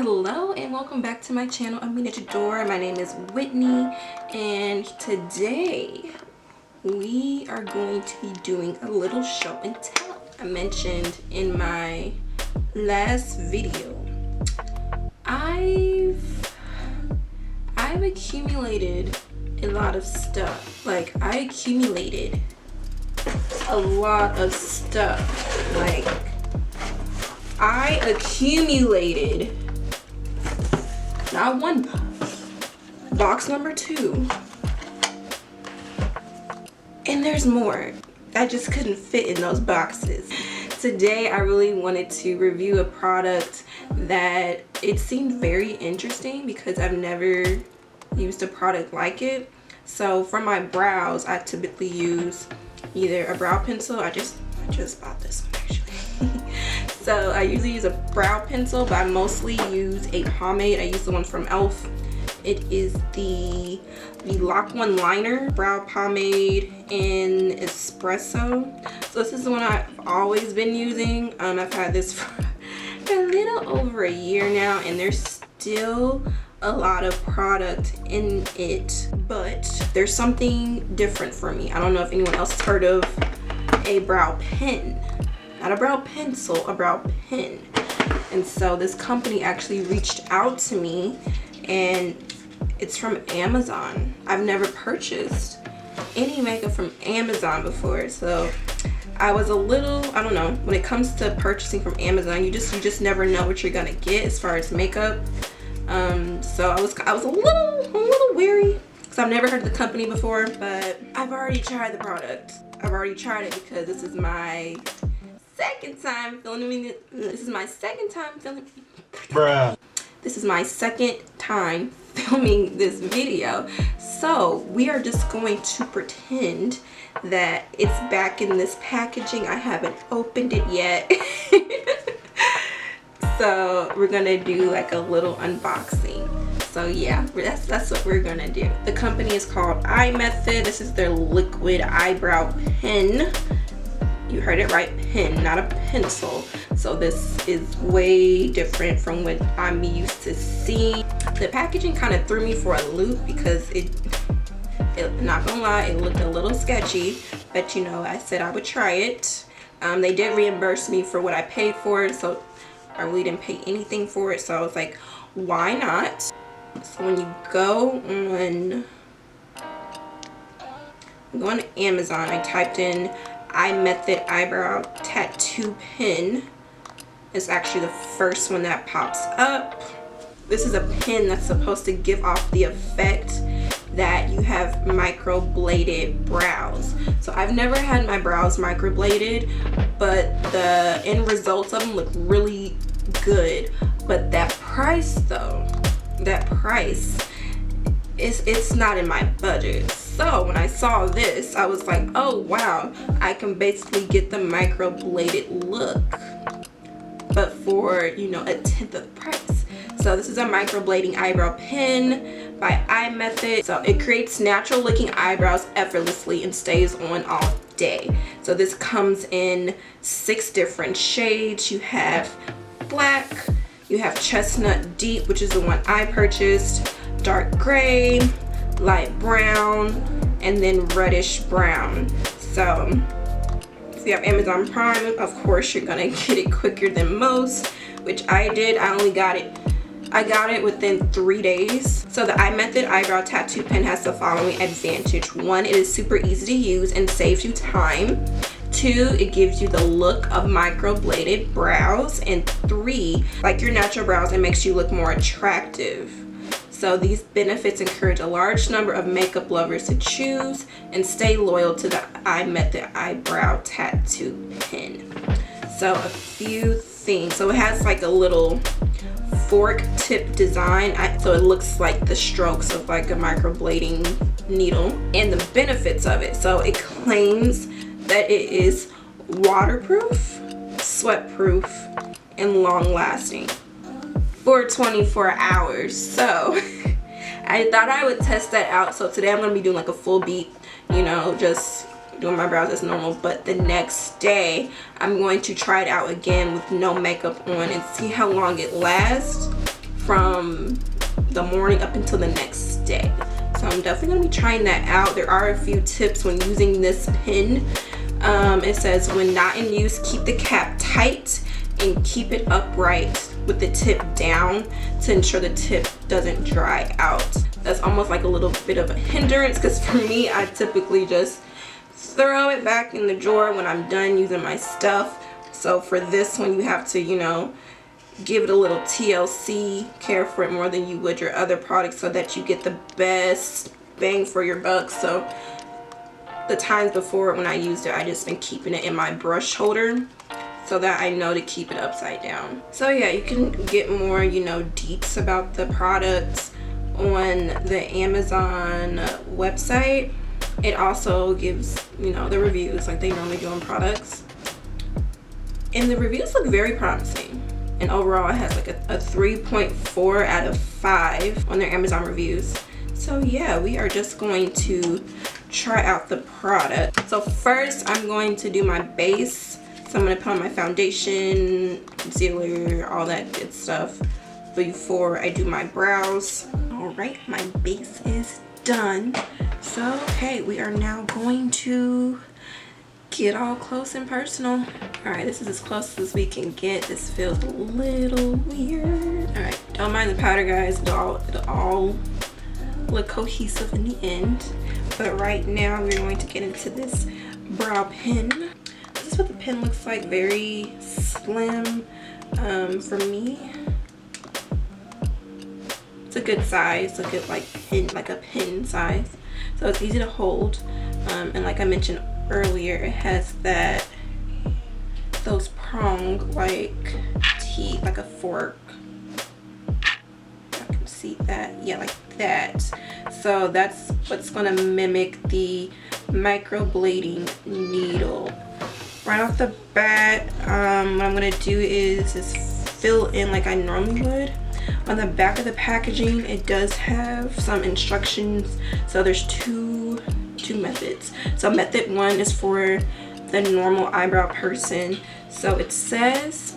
Hello and welcome back to my channel, Aminajadore. My name is Whitney, and today we are going to be doing a little show and tell. I mentioned in my last video, I've accumulated a lot of stuff. Like, I accumulated a lot of stuff. Like, I accumulated not one box number 2, and there's more. I just couldn't fit in those boxes. Today I really wanted to review a product that it seemed very interesting because I've never used a product like it. So for my brows, I typically use either a brow pencil. I just bought this one actually. So I usually use a brow pencil, but I mostly use a pomade. I use the one from e.l.f. It is the Lock One Liner Brow Pomade in Espresso. So this is the one I've always been using. I've had this for a little over a year now, and there's still a lot of product in it, but there's something different for me. I don't know if anyone else has heard of a brow pen. Not a brow pencil, a brow pen. And so this company actually reached out to me, and it's from Amazon. I've never purchased any makeup from Amazon before, so I was a little, I don't know, when it comes to purchasing from Amazon, you just never know what you're gonna get as far as makeup. So I was a little weary because I've never heard of the company before, but I've already tried the product. I've already tried it because this is my second time filming. This is my second time filming. Bruh. This is my second time filming this video. So we are just going to pretend that it's back in this packaging. I haven't opened it yet. So we're gonna do like a little unboxing. So yeah, that's what we're gonna do. The company is called iMethod. This is their liquid eyebrow pen. You heard it right, pen, not a pencil. So this is way different from what I'm used to seeing. The packaging kind of threw me for a loop because it not gonna lie, it looked a little sketchy, but you know, I said I would try it. They did reimburse me for what I paid for it, so I really didn't pay anything for it, so I was like, why not? So when you go on Amazon, I typed in iMethod eyebrow tattoo pen. It's actually the first one that pops up. This is a pen that's supposed to give off the effect that you have microbladed brows. So I've never had my brows microbladed, but the end results of them look really good. But that price though, it's not in my budget. So when I saw this, I was like, oh wow, I can basically get the microbladed look, but for, you know, 1/10 of the price. So this is a microblading eyebrow pen by iMethod. So it creates natural looking eyebrows effortlessly and stays on all day. So this comes in 6 different shades. You have black, you have chestnut deep, which is the one I purchased, dark gray, light brown, and then reddish brown. So if you have Amazon Prime, of course you're gonna get it quicker than most, which I did. I got it within 3 days. So the iMethod eyebrow tattoo pen has the following advantage. 1, it is super easy to use and saves you time. 2, it gives you the look of microbladed brows. And 3, like your natural brows, it makes you look more attractive. So these benefits encourage a large number of makeup lovers to choose and stay loyal to the iMethod eyebrow tattoo pen. So a few things. So it has like a little fork tip design, so it looks like the strokes of like a microblading needle, and the benefits of it. So it claims that it is waterproof, sweat proof, and long lasting for 24 hours. So I thought I would test that out. So today I'm gonna be doing like a full beat, you know, just doing my brows as normal, but the next day I'm going to try it out again with no makeup on and see how long it lasts from the morning up until the next day. So I'm definitely gonna be trying that out. There are a few tips when using this pen. It says when not in use, keep the cap tight and keep it upright with the tip down to ensure the tip doesn't dry out. That's almost like a little bit of a hindrance, because for me, I typically just throw it back in the drawer when I'm done using my stuff. So for this one, you have to, you know, give it a little TLC, care for it more than you would your other products so that you get the best bang for your buck. So the times before when I used it, I just been keeping it in my brush holder so that I know to keep it upside down. So yeah, you can get more, you know, deets about the products on the Amazon website. It also gives, you know, the reviews like they normally do on products. And the reviews look very promising. And overall, it has like a 3.4 out of 5 on their Amazon reviews. So yeah, we are just going to try out the product. So first, I'm going to do my base. So I'm going to put on my foundation, concealer, all that good stuff before I do my brows. All right, my base is done. So, okay, we are now going to get all close and personal. All right, this is as close as we can get. This feels a little weird. All right, don't mind the powder, guys. It'll all look cohesive in the end. But right now, we're going to get into this brow pen. This is what the pen looks like. Very slim for me. It's a good size, a good like a pen size. So it's easy to hold. And like I mentioned earlier, it has those prong like teeth, like a fork. I can see that. Yeah, like that. So that's what's gonna mimic the microblading needle. Right off the bat, what I'm gonna do is just fill in like I normally would. On the back of the packaging, it does have some instructions. So there's two methods. So method 1 is for the normal eyebrow person. So it says,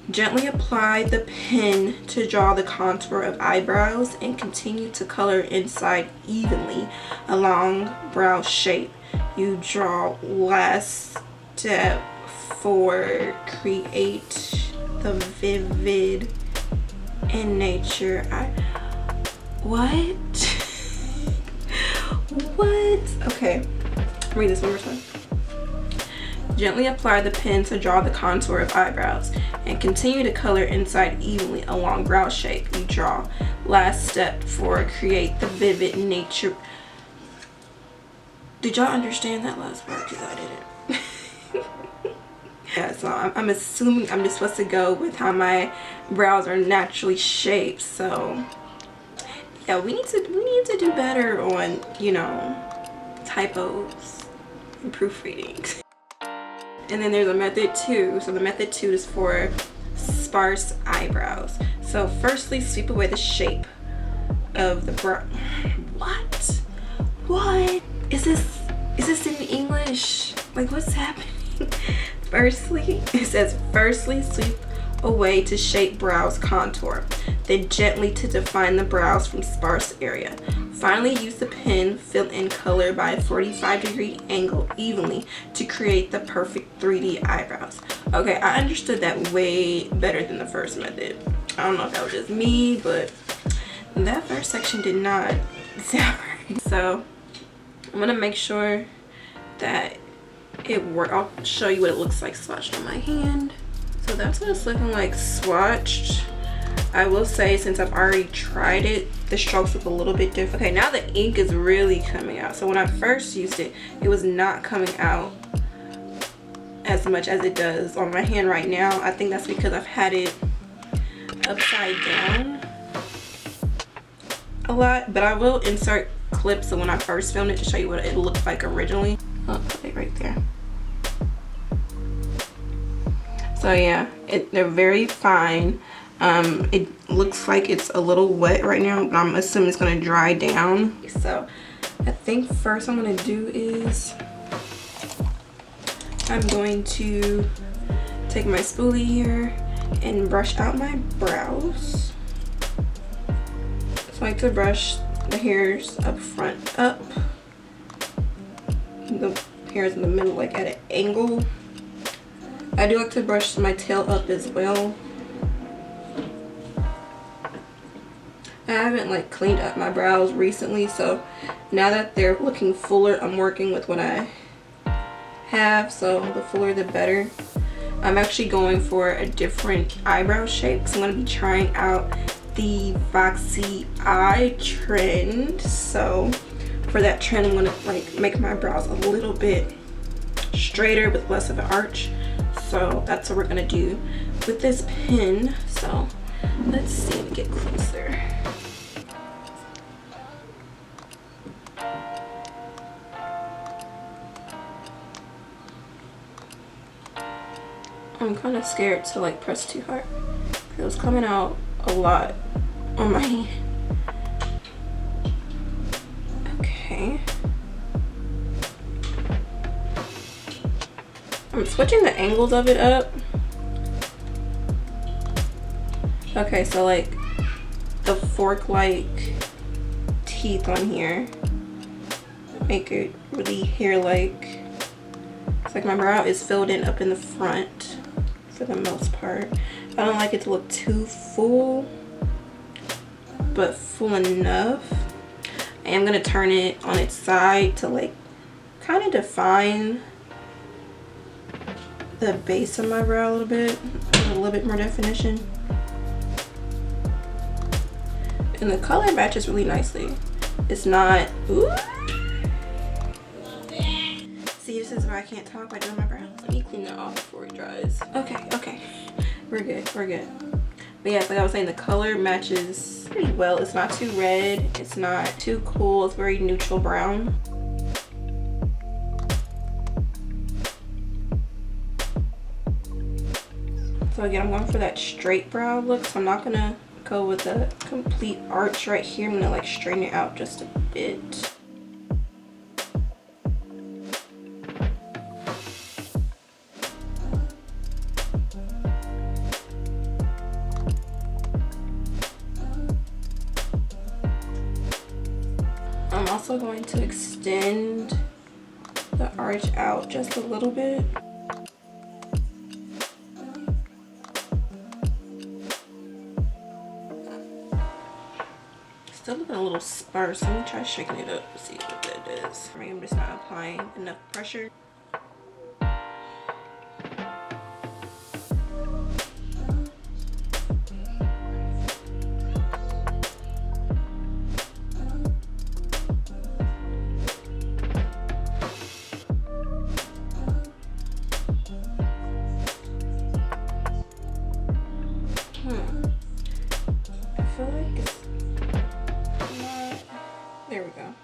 gently apply the pen to draw the contour of eyebrows and continue to color inside evenly along brow shape. You draw last step for create the vivid in nature. What? Okay, read this one more time. Gently apply the pen to draw the contour of eyebrows and continue to color inside evenly along brow shape. You draw last step for create the vivid nature. Did y'all understand that last part? Because I didn't. Yeah, so I'm assuming I'm just supposed to go with how my brows are naturally shaped. So yeah, we need to do better on, you know, typos and proofreading. And then there's a method 2. So the method 2 is for sparse eyebrows. So firstly, sweep away the shape of the brow. What is this in English? Like, what's happening? Firstly, it says firstly sweep away to shape brows contour, then gently to define the brows from sparse area. Finally, use the pen, fill in color by a 45-degree angle evenly to create the perfect 3D eyebrows. Okay, I understood that way better than the first method. I don't know if that was just me, but that first section did not sound right. So I'm gonna make sure that it works. I'll show you what it looks like swatched on my hand. So that's what it's looking like swatched. I will say, since I've already tried it, the strokes look a little bit different. Okay, now the ink is really coming out. So when I first used it, it was not coming out as much as it does on my hand right now. I think that's because I've had it upside down a lot. But I will insert clips of when I first filmed it to show you what it looked like originally. I'll put it right there. So yeah, they're very fine. It looks like it's a little wet right now, but I'm assuming it's gonna dry down. So I think first I'm gonna do is I'm going to take my spoolie here and brush out my brows. I like to brush the hairs up front up, the hairs in the middle like at an angle. I do like to brush my tail up as well. I haven't like cleaned up my brows recently, so now that they're looking fuller, I'm working with what I have, so the fuller the better. I'm actually going for a different eyebrow shape, so I'm going to be trying out the Foxy Eye trend. So for that trend, I'm going to like make my brows a little bit straighter with less of an arch. So that's what we're going to do with this pen. So let's see, let me get closer. I'm kind of scared to like press too hard. It was coming out a lot on my hand. Okay. I'm switching the angles of it up. Okay, so like the fork-like teeth on here make it really hair-like. It's like my brow is filled in up in the front for the most part. I don't like it to look too full, but full enough. I am gonna turn it on its side to like kind of define the base of my brow a little bit, a little bit more definition. And the color matches really nicely. It's not, ooh. See, this is why I can't talk by doing my brows. Let me clean that off before it dries. Okay. We're good. But yeah, like I was saying, the color matches pretty well. It's not too red. It's not too cool. It's very neutral brown. So again, I'm going for that straight brow look. So I'm not gonna go with a complete arch right here. I'm gonna like straighten it out just a bit. I'm also going to extend the arch out just a little bit. Still looking a little sparse. Let me try shaking it up to see what that is. I'm just not applying enough pressure. I feel like it's not. There we go.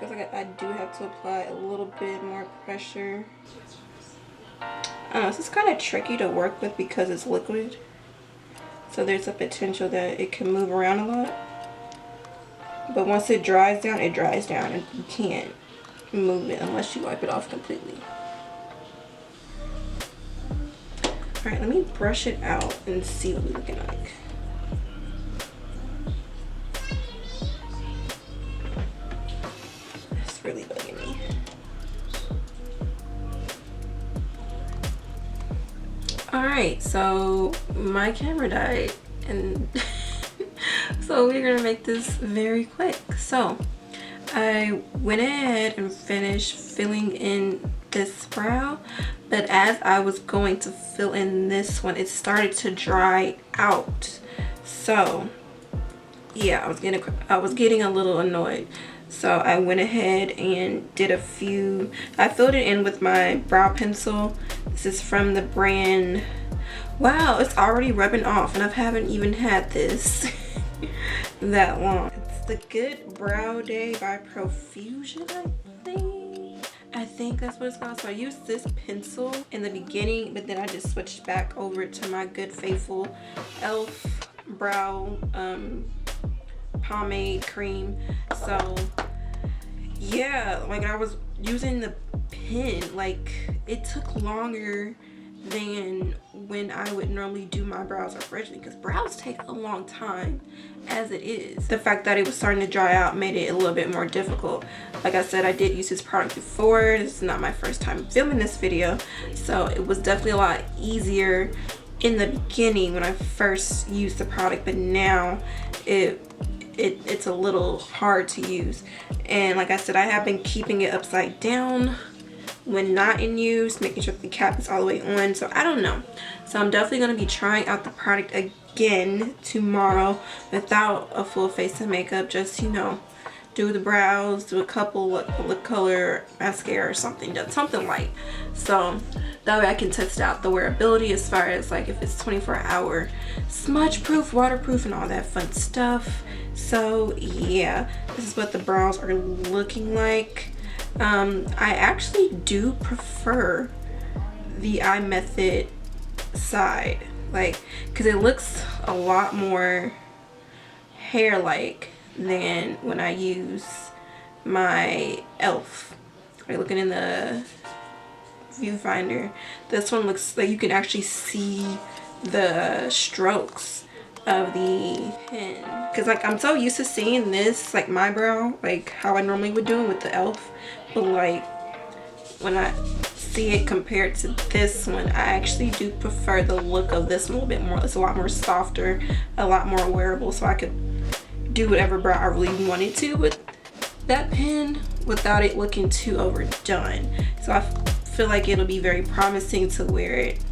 So I guess I do have to apply a little bit more pressure. I don't know, this is kind of tricky to work with because it's liquid. So there's a potential that it can move around a lot. But once it dries down, and you can't move it unless you wipe it off completely. Alright, let me brush it out and see what we're looking like. It's really bugging me. Alright, so my camera died and so we're gonna make this very quick. So I went ahead and finished filling in this brow, but as I was going to fill in this one, it started to dry out. So yeah, I was getting a little annoyed. So I went ahead and did a few. I filled it in with my brow pencil. This is from the brand. Wow, it's already rubbing off, and I haven't even had this that long. It's the Good Brow Day by Profusion, I think that's what it's called. So I used this pencil in the beginning, but then I just switched back over to my Good Faithful e.l.f. brow pomade cream. So yeah, like I was using the pen, like it took longer than when I would normally do my brows originally, because brows take a long time as it is. The fact that it was starting to dry out made it a little bit more difficult. Like I said, I did use this product before. This is not my first time filming this video, so it was definitely a lot easier in the beginning when I first used the product, but now it's a little hard to use. And like I said, I have been keeping it upside down when not in use, making sure that the cap is all the way on. So I don't know. So I'm definitely going to be trying out the product again tomorrow without a full face of makeup. Just, you know, do the brows, do a couple lip color mascara or something, just something light. So that way I can test out the wearability as far as like if it's 24-hour smudge proof, waterproof, and all that fun stuff. So yeah, this is what the brows are looking like. I actually do prefer the iMethod side, like, because it looks a lot more hair-like than when I use my e.l.f. Like, looking in the viewfinder, this one looks like you can actually see the strokes of the pen, because like I'm so used to seeing this, like my brow, like how I normally would do it with the e.l.f., but like when I see it compared to this one, I actually do prefer the look of this one a little bit more. It's a lot more softer, a lot more wearable, so I could do whatever brow I really wanted to with that pen without it looking too overdone. So I feel like it'll be very promising to wear it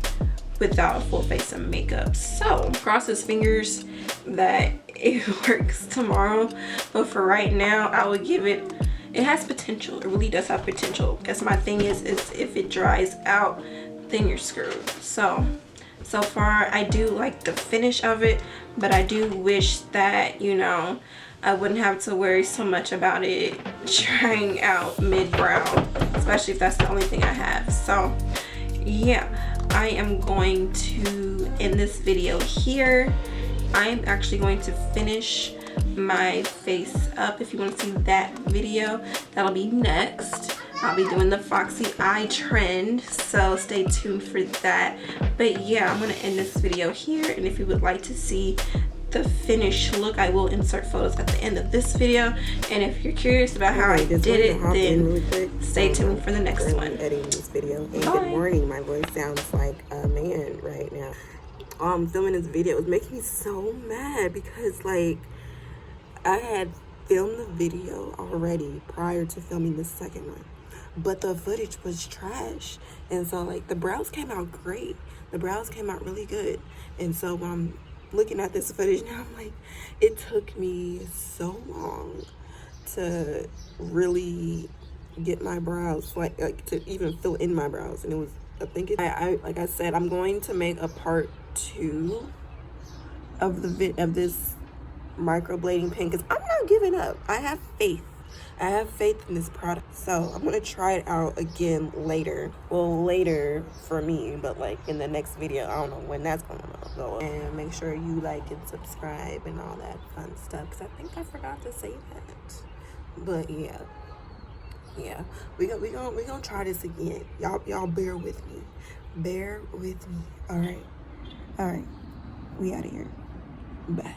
without a full face of makeup. So cross his fingers that it works tomorrow, but for right now I would give it has potential. It really does have potential. Because my thing is if it dries out, then you're screwed. So far I do like the finish of it, but I do wish that, you know, I wouldn't have to worry so much about it drying out mid-brow, especially if that's the only thing I have. So yeah, I am going to end this video here. I am actually going to finish my face up. If you want to see that video, that'll be next. I'll be doing the Foxy eye trend, so stay tuned for that. But yeah, I'm going to end this video here, and if you would like to see the finished look, I will insert photos at the end of this video. And if you're curious about how I did it, then stay tuned for the next one. Editing this video. And good morning. My voice sounds like a man right now. Filming this video was making me so mad because like I had filmed the video already prior to filming the second one, but the footage was trash. And so like the brows came out great. The brows came out really good. And so when I'm looking at this footage now, I'm like, it took me so long to really get my brows, like to even fill in my brows. And it was, I think it, I like I said, I'm going to make a part 2 of this microblading pen, because I'm not giving up. I have faith. I have faith in this product. So I'm gonna try it out again later. Well, later for me, but like in the next video. I don't know when that's gonna go. And make sure you like and subscribe and all that fun stuff, because I think I forgot to say that. But yeah, we gonna try this again. Y'all bear with me. Bear with me. All right. We out of here. Bye.